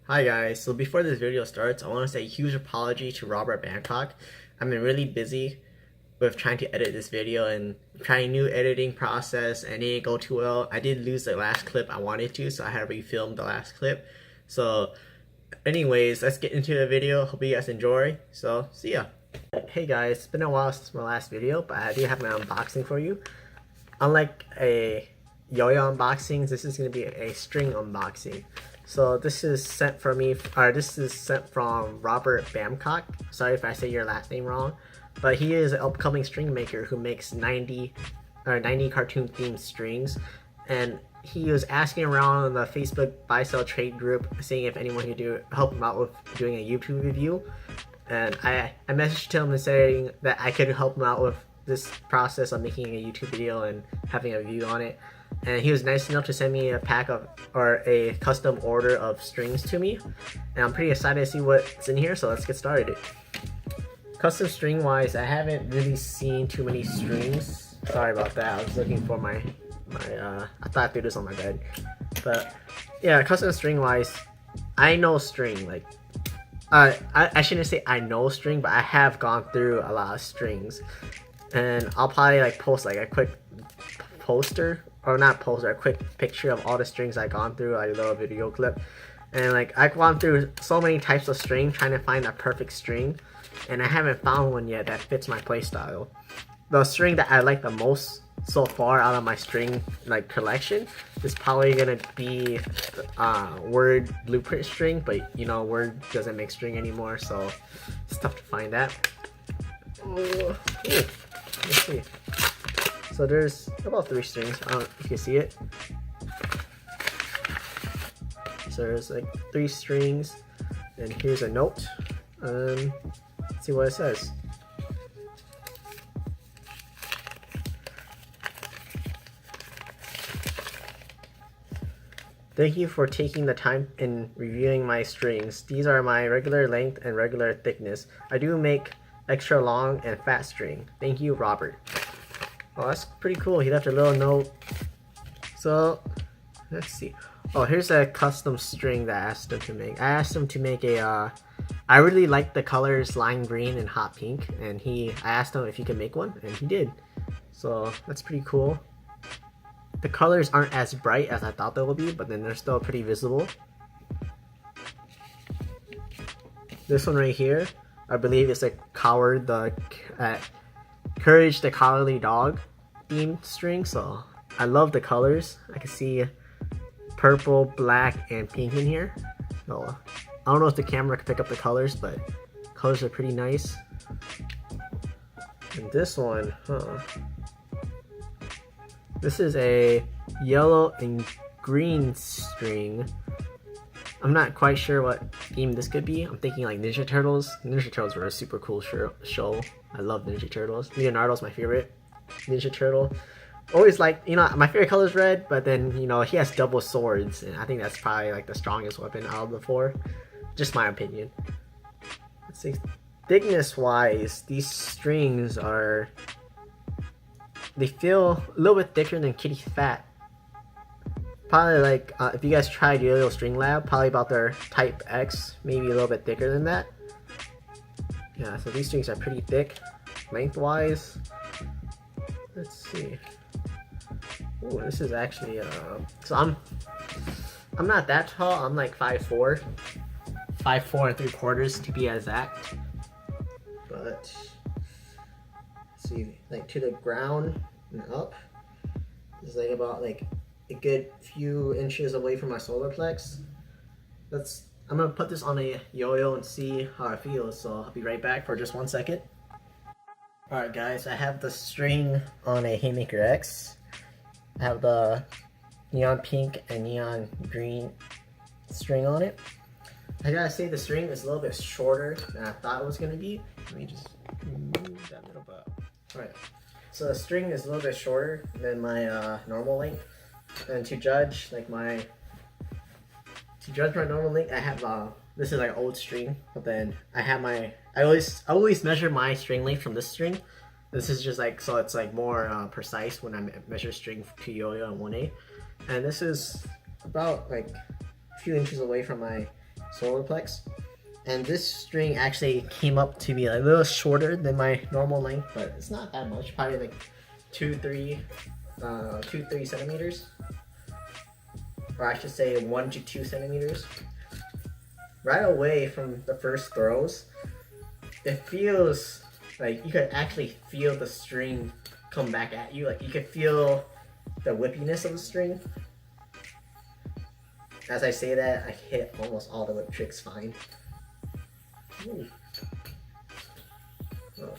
Hi guys, so before this video starts, I want to say a huge apology to Robert Bangkok. I've been really busy with trying to edit this video and trying a new editing process and it didn't go too well. I did lose the last clip I wanted to, so I had to refilm the last clip. So anyways, let's get into the video. Hope you guys enjoy. So see ya. Hey guys, it's been a while since my last video, but I do have my unboxing for you. Unlike a yo-yo unboxing, this is going to be a string unboxing. So this is sent from me, or this is sent from Robert Bangkok. Sorry if I say your last name wrong, but he is an upcoming string maker who makes 90 cartoon themed strings, and he was asking around on the Facebook buy sell trade group, seeing if anyone could help him out with doing a YouTube review. And I messaged him and saying that I could help him out with this process of making a YouTube video and having a review on it. And he was nice enough to send me a pack of, or a custom order of strings to me. And I'm pretty excited to see what's in here, so let's get started. Custom string wise, I haven't really seen too many strings. Sorry about that, I was looking for I thought I threw this on my bed. But yeah, custom string wise, I know string, like, I shouldn't say I know string, but I have gone through a lot of strings. And I'll probably like post like a quick poster, or not poster, a quick picture of all the strings I've gone through, like a little video clip. And like I've gone through so many types of string trying to find that perfect string, and I haven't found one yet that fits my playstyle. The string that I like the most so far out of my string like collection is probably gonna be Word blueprint string, but you know, Word doesn't make string anymore, so it's tough to find that. Ooh. Let's see. So there's about 3 strings. I don't know if you can see it. So there's like 3 strings, and here's a note. Let's see what it says. Thank you for taking the time in reviewing my strings. These are my regular length and regular thickness. I do make extra long and fat string. Thank you, Robert. Oh, that's pretty cool. He left a little note. So let's see. Oh, here's a custom string that I asked him to make. I asked him to make a I really like the colors lime green and hot pink, and I asked him if he could make one, and he did. So that's pretty cool. The colors aren't as bright as I thought they would be, but then they're still pretty visible. This one right here, I believe it's a Courage the Cowardly Dog themed string, so I love the colors. I can see purple, black, and pink in here. So I don't know if the camera can pick up the colors, but colors are pretty nice. And this one, this is a yellow and green string. I'm not quite sure what theme this could be. I'm thinking like Ninja Turtles. Ninja Turtles were a super cool show. I love Ninja Turtles. Leonardo's my favorite Ninja Turtle. Always like, you know, my favorite color is red, but then, you know, he has double swords, and I think that's probably like the strongest weapon out of the 4. Just my opinion. Let's see. Thickness wise, these strings they feel a little bit thicker than Kitty Fat. Probably like, if you guys tried Yo-Yo String Lab, probably about their Type X, maybe a little bit thicker than that. Yeah, so these strings are pretty thick, lengthwise. Let's see. Ooh, this is actually, so I'm not that tall, I'm like 5'4", 5'4 3/4 to be exact. But, let's see, like to the ground and up is like about like a good few inches away from my solar plex. I'm gonna put this on a yo-yo and see how it feels, so I'll be right back for just 1 second. Alright guys, I have the string on a Haymaker X. I have the neon pink and neon green string on it. I gotta say the string is a little bit shorter than I thought it was gonna be. Let me just remove that little bit. Alright, so the string is a little bit shorter than my normal length. And to judge my normal length, I have this is like old string, but then I have I always measure my string length from this string. This is just like, so it's like more precise when I measure string to yo-yo and 1A. And this is about like a few inches away from my solar plex. And this string actually came up to be a little shorter than my normal length, but it's not that much, probably like 2-3 centimeters. Or I should say 1 to 2 centimeters. Right away from the first throws, it feels like you could actually feel the string come back at you. Like you could feel the whippiness of the string. As I say that, I hit almost all the whip tricks fine. Ooh. Oh.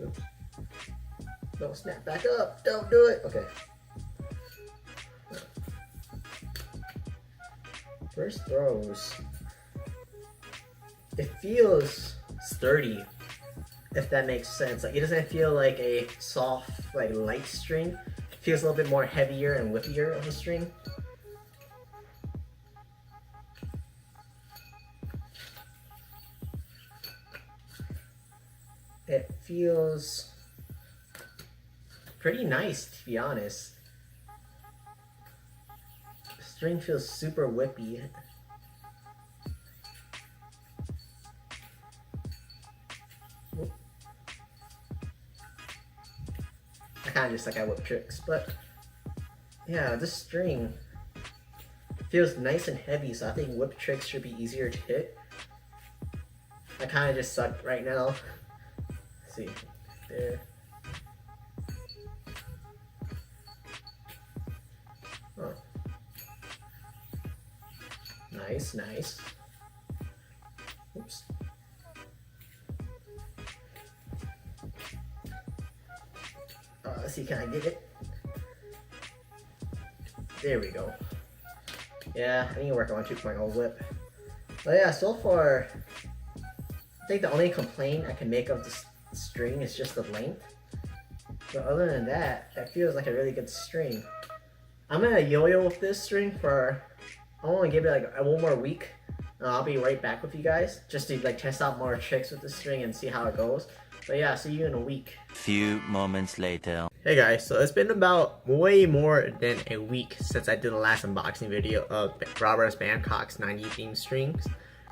Oops. Don't snap back up. Don't do it. Okay. First throws. It feels sturdy, if that makes sense. Like it doesn't feel like a soft, like light string. It feels a little bit more heavier and whippier of a string. It feels pretty nice, to be honest. The string feels super whippy. I kind of just suck at whip tricks, but yeah, this string feels nice and heavy, so I think whip tricks should be easier to hit. I kind of just suck right now. Let's see, there. Oh. Nice, nice. Oops. Let's see, can I get it? There we go. Yeah, I need to work on 2.0 whip. But yeah, so far, I think the only complaint I can make of this string is just the length. But other than that, it feels like a really good string. I'm gonna yo-yo with this string for, I want to give it like one more week. I'll be right back with you guys just to like test out more tricks with this string and see how it goes. But yeah, see you in a week. Few moments later. Hey guys, so it's been about way more than a week since I did the last unboxing video of Robert Bangkok's 90 theme strings.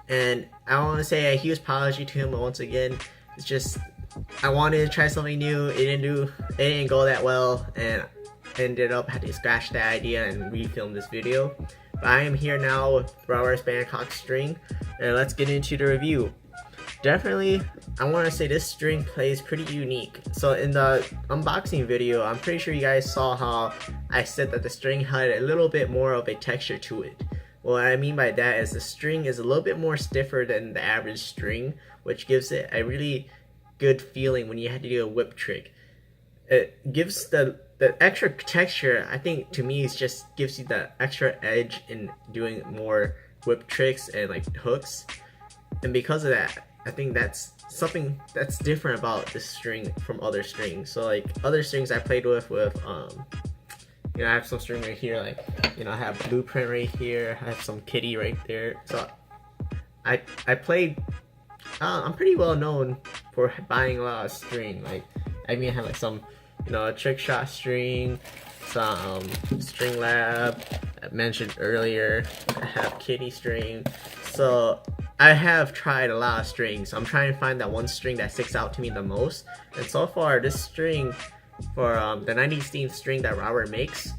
And I want to say a huge apology to him once again. It's just, I wanted to try something new. It didn't go that well, and ended up had to scratch that idea and refilm this video. But I am here now with Robert Bangkok's string, and let's get into the review. Definitely, I want to say this string plays pretty unique. So in the unboxing video, I'm pretty sure you guys saw how I said that the string had a little bit more of a texture to it. What I mean by that is the string is a little bit more stiffer than the average string, which gives it a really good feeling when you have to do a whip trick. It gives the extra texture, I think to me, it just gives you the extra edge in doing more whip tricks and like hooks. And because of that, I think that's something that's different about this string from other strings. So like other strings I played with you know, I have some string right here, like, you know, I have Blueprint right here, I have some Kitty right there. So I played, I'm pretty well known for buying a lot of string. Like I mean, I have like some, you know, a trick shot string, some string lab I mentioned earlier, I have Kitty string. So I have tried a lot of strings. I'm trying to find that one string that sticks out to me the most. And so far, this string for the 90s theme string that Robert makes,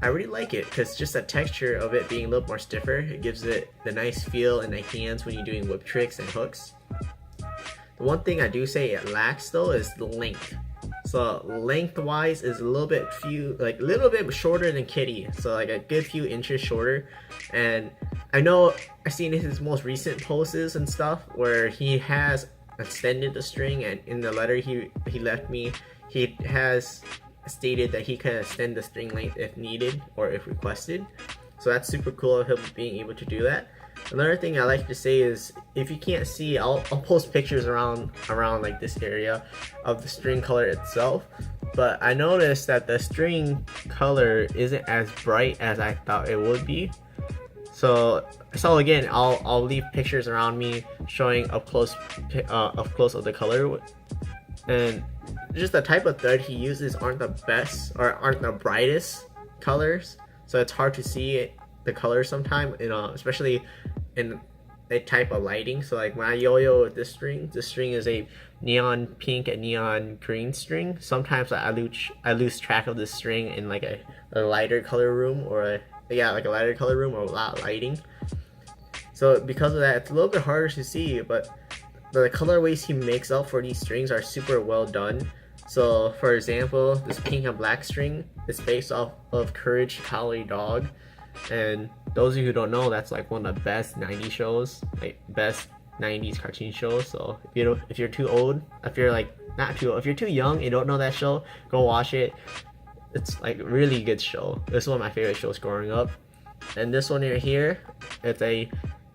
I really like it because just the texture of it being a little more stiffer, it gives it the nice feel in the hands when you're doing whip tricks and hooks. The one thing I do say it lacks though is the length. So lengthwise is a little bit shorter than Kitty, so like a good few inches shorter. And I know I've seen his most recent posts and stuff where he has extended the string, and in the letter he left me, he has stated that he can extend the string length if needed or if requested. So that's super cool of him being able to do that. Another thing I like to say is, if you can't see, I'll post pictures around like this area of the string color itself. But I noticed that the string color isn't as bright as I thought it would be. So again, I'll leave pictures around me showing up close of the color. And just the type of thread he uses aren't the best or aren't the brightest colors, so it's hard to see the colors sometimes, especially in a type of lighting. So like when I yo-yo with this string is a neon pink and neon green string. Sometimes I lose track of this string in like a lighter color room, or like a lighter color room or a lot of lighting. So because of that, it's a little bit harder to see, but the colorways he makes up for these strings are super well done. So for example, this pink and black string is based off of Courage Cowardly Dog, and those of you who don't know, that's like one of the best 90s shows, like best 90s cartoon shows. So if you're too old, if you're like not too old, if you're too young and don't know that show, go watch it. It's like a really good show. It's one of my favorite shows growing up. And this one right here, it's a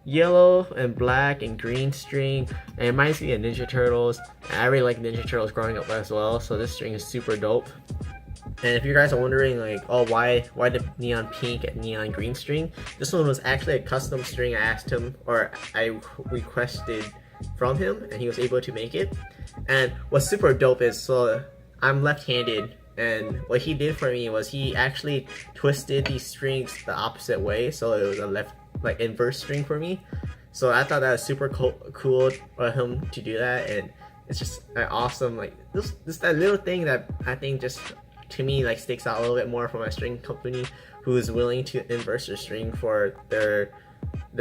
yellow and black and green string, and it reminds me of Ninja Turtles, and I really like Ninja Turtles growing up as well, so this string is super dope. And if you guys are wondering like, oh, why the neon pink and neon green string, this one was actually a custom string I asked him, or I requested from him, and he was able to make it. And what's super dope is, so I'm left-handed, and what he did for me was he actually twisted these strings the opposite way, so it was a left, like inverse string for me. So I thought that was super cool for him to do that, and it's just an awesome, like this that little thing that I think just to me like sticks out a little bit more from a string company who is willing to inverse their string for their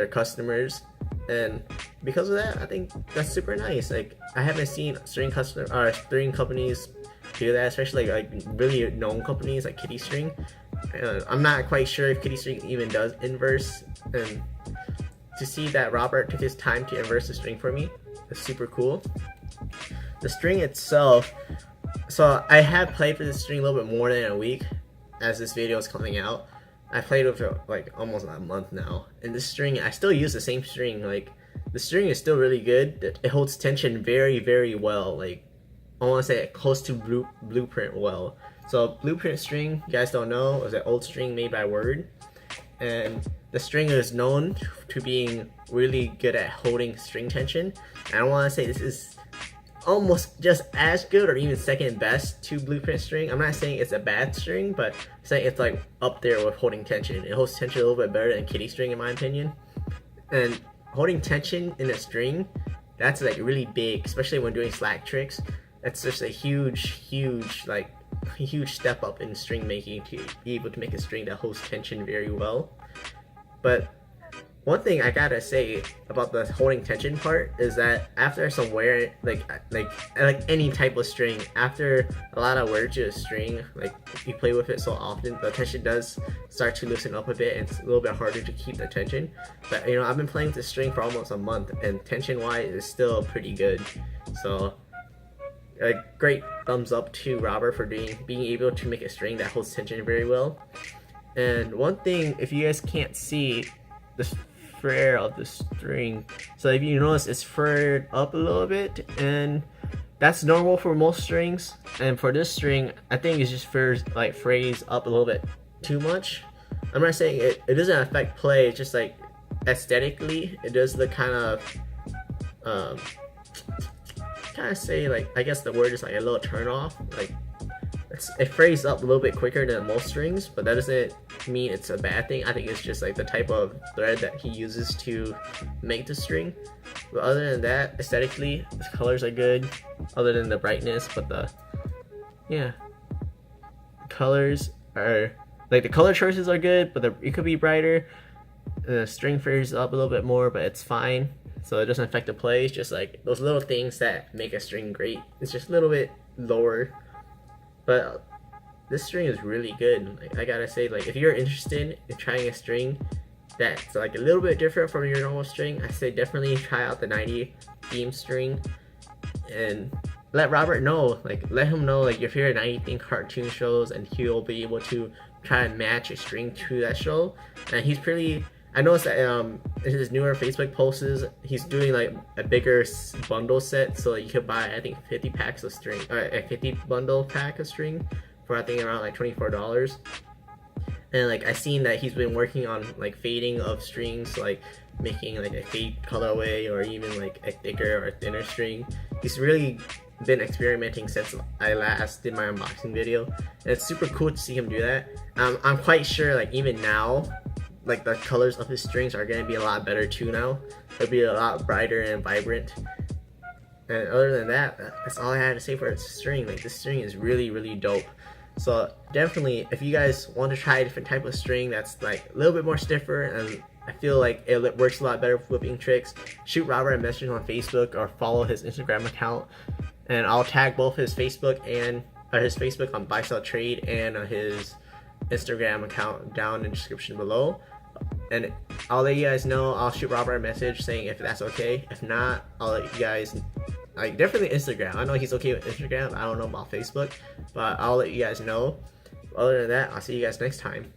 customers. And because of that, I think that's super nice. Like I haven't seen string companies do that, especially like really known companies like Kitty String. I'm not quite sure if Kitty String even does inverse, and to see that Robert took his time to inverse the string for me is super cool. The string itself, so I have played with this string a little bit more than a week as this video is coming out. I played with it like almost a month now, and this string, I still use the same string. Like the string is still really good. It holds tension very, very well. Like I want to say close to blueprint well. So blueprint string, you guys don't know, is an old string made by Word, and the string is known to being really good at holding string tension. And I want to say this is almost just as good or even second best to blueprint string. I'm not saying it's a bad string, but I'm saying it's like up there with holding tension. It holds tension a little bit better than Kitty String in my opinion. And holding tension in a string, that's like really big, especially when doing slack tricks. That's just a huge step up in string making to be able to make a string that holds tension very well. But one thing I gotta say about the holding tension part is that after some wear, like any type of string, after a lot of wear to a string, like if you play with it so often, the tension does start to loosen up a bit, and it's a little bit harder to keep the tension. But I've been playing with this string for almost a month, and tension wise is still pretty good. So a great thumbs up to Robert for being able to make a string that holds tension very well. And one thing, if you guys can't see the flare of the string, so if you notice it's flared up a little bit, and that's normal for most strings, and for this string I think it's just phrased up a little bit too much. I'm not saying it doesn't affect play, it's just like aesthetically it does look kind of say, like, I guess the word is like a little turn off. Like it phrased up a little bit quicker than most strings, but that doesn't mean it's a bad thing. I think it's just like the type of thread that he uses to make the string. But other than that, aesthetically, the colors are good, other than the brightness. But the colors are like, the color choices are good, but it could be brighter. The string phrase up a little bit more, but it's fine, so it doesn't affect the play. It's just like those little things that make a string great. It's just a little bit lower, but this string is really good. Like, I gotta say, like, if you're interested in trying a string that's like a little bit different from your normal string, I say definitely try out the 90 theme string, and let Robert know, like let him know like your favorite 90 theme cartoon shows, and he'll be able to try and match a string to that show. And he's pretty, I noticed that in his newer Facebook posts, he's doing like a bigger bundle set, so you could buy I think 50 packs of string, a 50 bundle pack of string for I think around like $24. And like I seen that he's been working on like fading of strings, like making like a fade colorway or even like a thicker or thinner string. He's really been experimenting since I last did my unboxing video, and it's super cool to see him do that. I'm quite sure like even now, like the colors of his strings are gonna be a lot better too now. It'll be a lot brighter and vibrant. And other than that, that's all I had to say for its string. Like this string is really dope. So definitely, if you guys want to try a different type of string that's like a little bit more stiffer and I feel like it works a lot better with whipping tricks, shoot Robert a message on Facebook or follow his Instagram account, and I'll tag both his Facebook and his Facebook on Buy Sell Trade and his Instagram account down in the description below. And I'll let you guys know. I'll shoot Robert a message saying if that's okay. If not, I'll let you guys, like, definitely Instagram. I know he's okay with Instagram. I don't know about Facebook, but I'll let you guys know. Other than that, I'll see you guys next time.